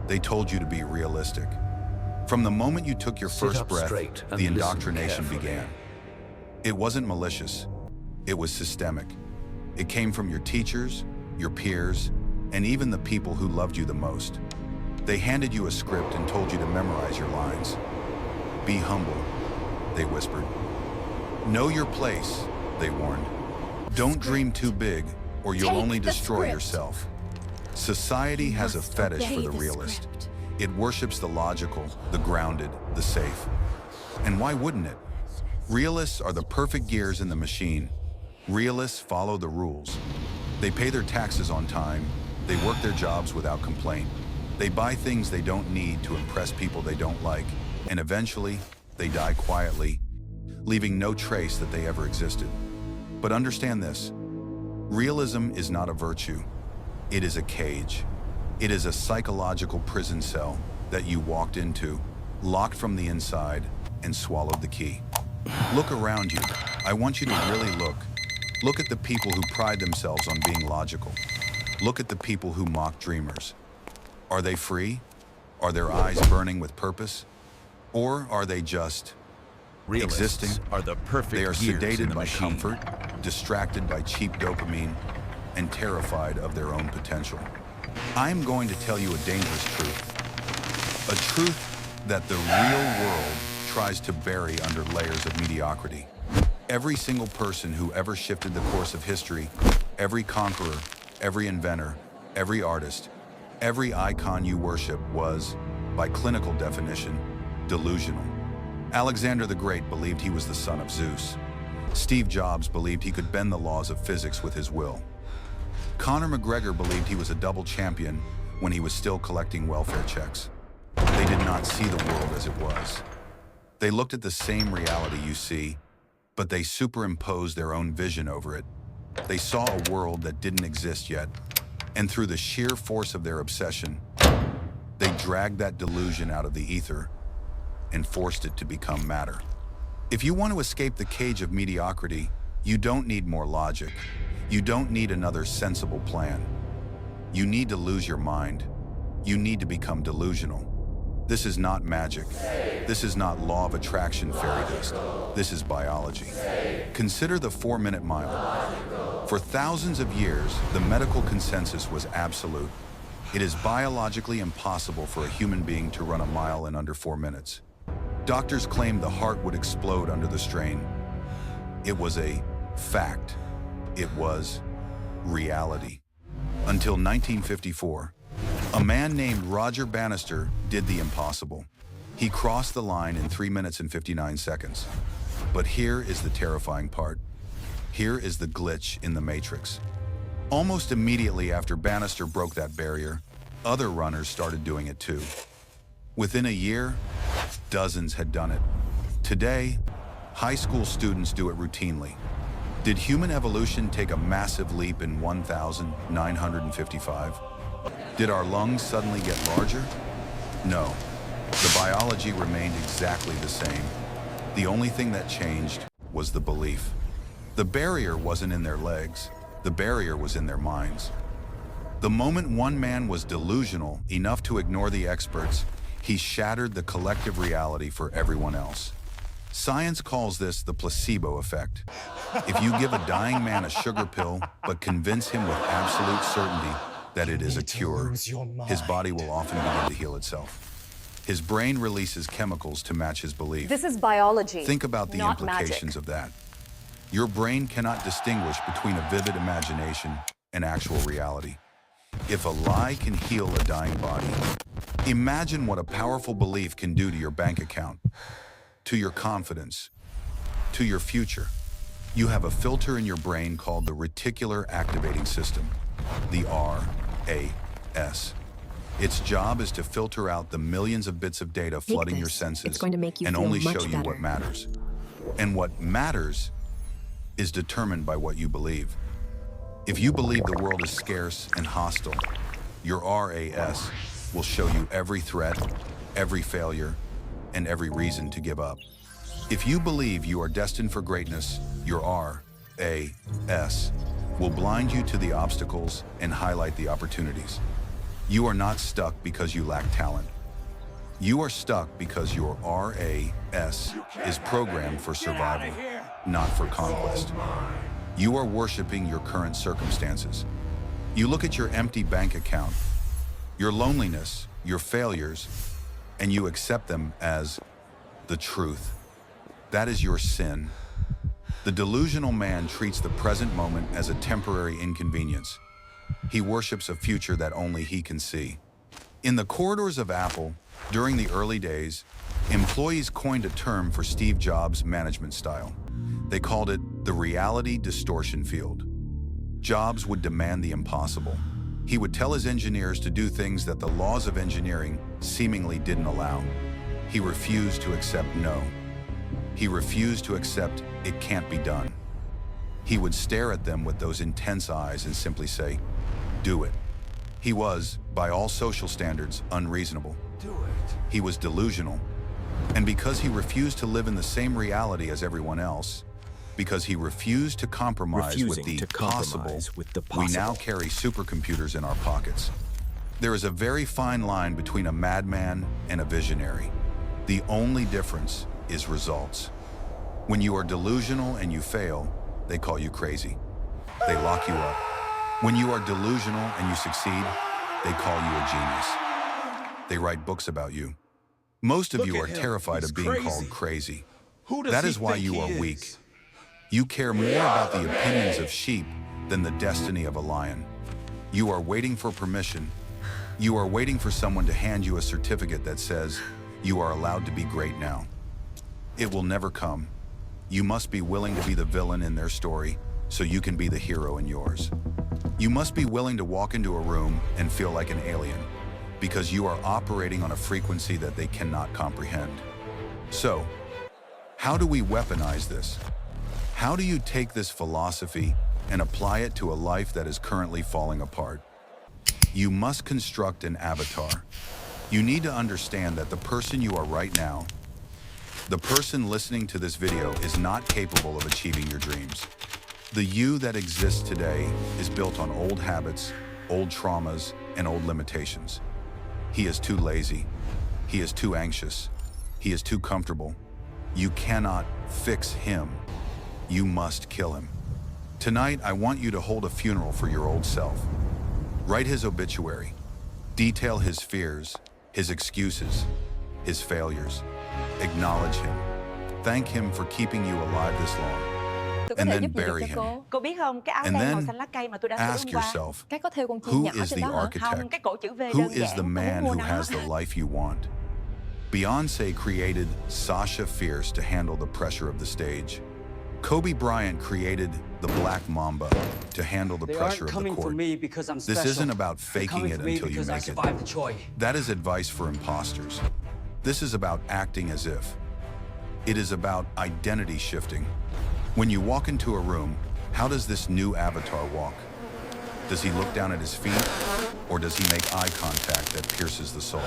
They told you to be realistic. From the moment you took your first breath, the indoctrination began. It wasn't malicious. It was systemic. It came from your teachers, your peers, and even the people who loved you the most. They handed you a script and told you to memorize your lines. Be humble, they whispered. Know your place, they warned. Don't dream too big, or you'll only destroy yourself. Society has a fetish for the realist. It worships the logical, the grounded, the safe. And why wouldn't it? Realists are the perfect gears in the machine. Realists follow the rules. They pay their taxes on time. They work their jobs without complaint. They buy things they don't need to impress people they don't like. And eventually, they die quietly, leaving no trace that they ever existed. But understand this. Realism is not a virtue. It is a cage. It is a psychological prison cell that you walked into, locked from the inside, and swallowed the key. Look around you. I want you to really look. Look at the people who pride themselves on being logical. Look at the people who mock dreamers. Are they free? Are their eyes burning with purpose? Or are they just existing? Are the perfect they are sedated by machine. comfort, distracted by cheap dopamine, and terrified of their own potential. I'm going to tell you a dangerous truth. A truth that the real world tries to bury under layers of mediocrity. Every single person who ever shifted the course of history, every conqueror, every inventor, every artist, every icon you worship was, by clinical definition, delusional. Alexander the Great believed he was the son of Zeus. Steve Jobs believed he could bend the laws of physics with his will. Conor McGregor believed he was a double champion when he was still collecting welfare checks. They did not see the world as it was. They looked at the same reality you see, but they superimposed their own vision over it. They saw a world that didn't exist yet, and through the sheer force of their obsession, they dragged that delusion out of the ether and forced it to become matter. If you want to escape the cage of mediocrity, you don't need more logic. You don't need another sensible plan. You need to lose your mind. You need to become delusional. This is not magic. This is not law of attraction fairy dust. This is biology. Consider the 4-minute mile. For thousands of years, the medical consensus was absolute. It is biologically impossible for a human being to run a mile in under 4 minutes. Doctors claimed the heart would explode under the strain. It was a fact. It was reality. Until 1954, a man named Roger Bannister did the impossible. He crossed the line in 3 minutes and 59 seconds. But here is the terrifying part. Here is the glitch in the matrix. Almost immediately after Bannister broke that barrier, other runners started doing it too. Within a year, dozens had done it. Today, high school students do it routinely. Did human evolution take a massive leap in 1955? Did our lungs suddenly get larger? No. The biology remained exactly the same. The only thing that changed was the belief. The barrier wasn't in their legs. The barrier was in their minds. The moment one man was delusional enough to ignore the experts, he shattered the collective reality for everyone else. Science calls this the placebo effect. If you give a dying man a sugar pill, but convince him with absolute certainty that it is a cure, his body will often begin to heal itself. His brain releases chemicals to match his belief. This is biology. Think about the implications of that. Your brain cannot distinguish between a vivid imagination and actual reality. If a lie can heal a dying body, imagine what a powerful belief can do to your bank account, to your confidence, to your future. You have a filter in your brain called the Reticular Activating System, the R.A.S. Its job is to filter out the millions of bits of data flooding your senses and only show you what matters. And what matters is determined by what you believe. If you believe the world is scarce and hostile, your R.A.S. will show you every threat, every failure, and every reason to give up. If you believe you are destined for greatness, your R.A.S. will blind you to the obstacles and highlight the opportunities. You are not stuck because you lack talent. You are stuck because your R.A.S. is programmed for survival, not for conquest. You are worshiping your current circumstances. You look at your empty bank account, your loneliness, your failures, and you accept them as the truth. That is your sin. The delusional man treats the present moment as a temporary inconvenience. He worships a future that only he can see. In the corridors of Apple, during the early days, employees coined a term for Steve Jobs' management style. They called it the reality distortion field. Jobs would demand the impossible. He would tell his engineers to do things that the laws of engineering seemingly didn't allow. He refused to accept no. He refused to accept it can't be done. He would stare at them with those intense eyes and simply say, do it. He was, by all social standards, unreasonable. Do it. He was delusional. And because he refused to live in the same reality as everyone else, because he refused to compromise with the possible, we now carry supercomputers in our pockets. There is a very fine line between a madman and a visionary. The only difference is results. When you are delusional and you fail, they call you crazy. They lock you up. When you are delusional and you succeed, they call you a genius. They write books about you. Most of you are terrified of being called crazy. That is why you are weak. You care more about the opinions of sheep than the destiny of a lion. You are waiting for permission. You are waiting for someone to hand you a certificate that says you are allowed to be great now. It will never come. You must be willing to be the villain in their story so you can be the hero in yours. You must be willing to walk into a room and feel like an alien because you are operating on a frequency that they cannot comprehend. So, how do we weaponize this? How do you take this philosophy and apply it to a life that is currently falling apart? You must construct an avatar. You need to understand that the person you are right now, the person listening to this video, is not capable of achieving your dreams. The you that exists today is built on old habits, old traumas, and old limitations. He is too lazy. He is too anxious. He is too comfortable. You cannot fix him. You must kill him. Tonight, I want you to hold a funeral for your old self. Write his obituary. Detail his fears, his excuses, his failures. Acknowledge him. Thank him for keeping you alive this long. And then bury him. And then ask yourself, who is the architect? Who is the man who has the life you want? Beyoncé created Sasha Fierce to handle the pressure of the stage. Kobe Bryant created the Black Mamba to handle the pressure of the court. This isn't about faking it until you make it. That is advice for imposters. This is about acting as if. It is about identity shifting. When you walk into a room, how does this new avatar walk? Does he look down at his feet, or does he make eye contact that pierces the soul?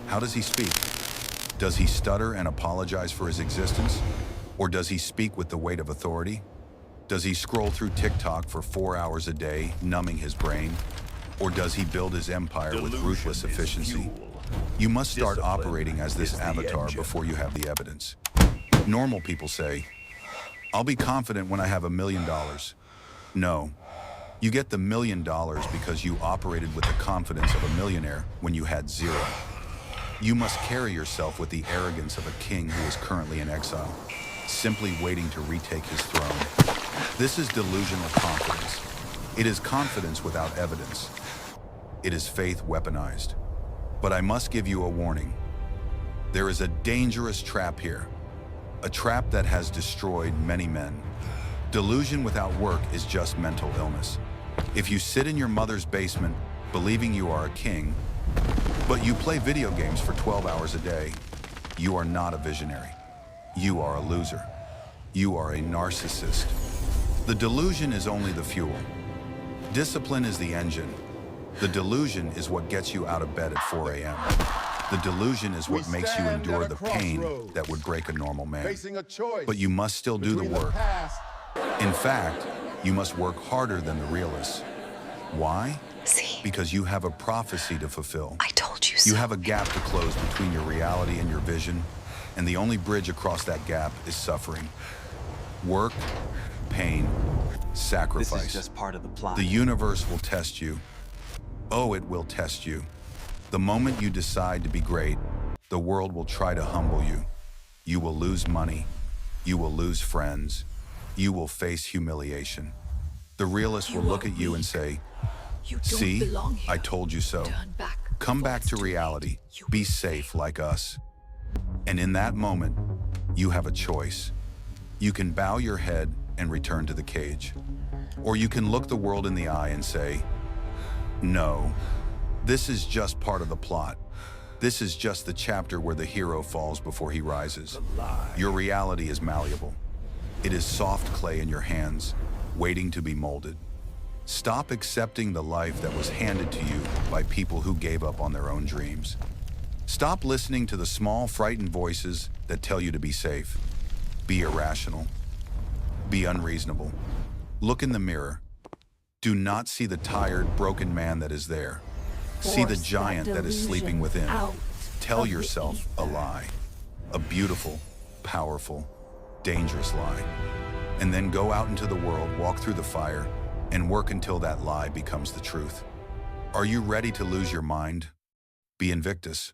How does he speak? Does he stutter and apologize for his existence? Or does he speak with the weight of authority? Does he scroll through TikTok for 4 hours a day, numbing his brain? Or does he build his empire with ruthless efficiency? You must start operating as this avatar before you have the evidence. Normal people say, I'll be confident when I have $1 million. No, you get the $1 million because you operated with the confidence of a millionaire when you had zero. You must carry yourself with the arrogance of a king who is currently in exile, simply waiting to retake his throne. This is delusional confidence. It is confidence without evidence. It is faith weaponized. But I must give you a warning. There is a dangerous trap here. A trap that has destroyed many men. Delusion without work is just mental illness. If you sit in your mother's basement believing you are a king, but you play video games for 12 hours a day, you are not a visionary. You are a loser. You are a narcissist. The delusion is only the fuel. Discipline is the engine. The delusion is what gets you out of bed at 4 a.m. The delusion is what makes you endure the pain that would break a normal man. But you must still do the work. In fact, you must work harder than the realists. Why? Sí. because you have a prophecy to fulfill. I told you so. You have a gap to close between your reality and your vision, and the only bridge across that gap is suffering. Work, pain, sacrifice. This is just part of the plot. The universe will test you. Oh, it will test you. The moment you decide to be great, the world will try to humble you. You will lose money. You will lose friends. You will face humiliation. The realist will look at you and say, "See, I told you so. Come back to reality. Be safe like us." And in that moment, you have a choice. You can bow your head and return to the cage. Or you can look the world in the eye and say, "No, this is just part of the plot. This is just the chapter where the hero falls before he rises." Your reality is malleable. It is soft clay in your hands, waiting to be molded. Stop accepting the life that was handed to you by people who gave up on their own dreams. Stop listening to the small, frightened voices that tell you to be safe. Be irrational. Be unreasonable. Look in the mirror. Do not see the tired, broken man that is there. See the giant that is sleeping within. Tell yourself a lie. A beautiful, powerful, dangerous lie. And then go out into the world, walk through the fire, and work until that lie becomes the truth. Are you ready to lose your mind? Be Invictus.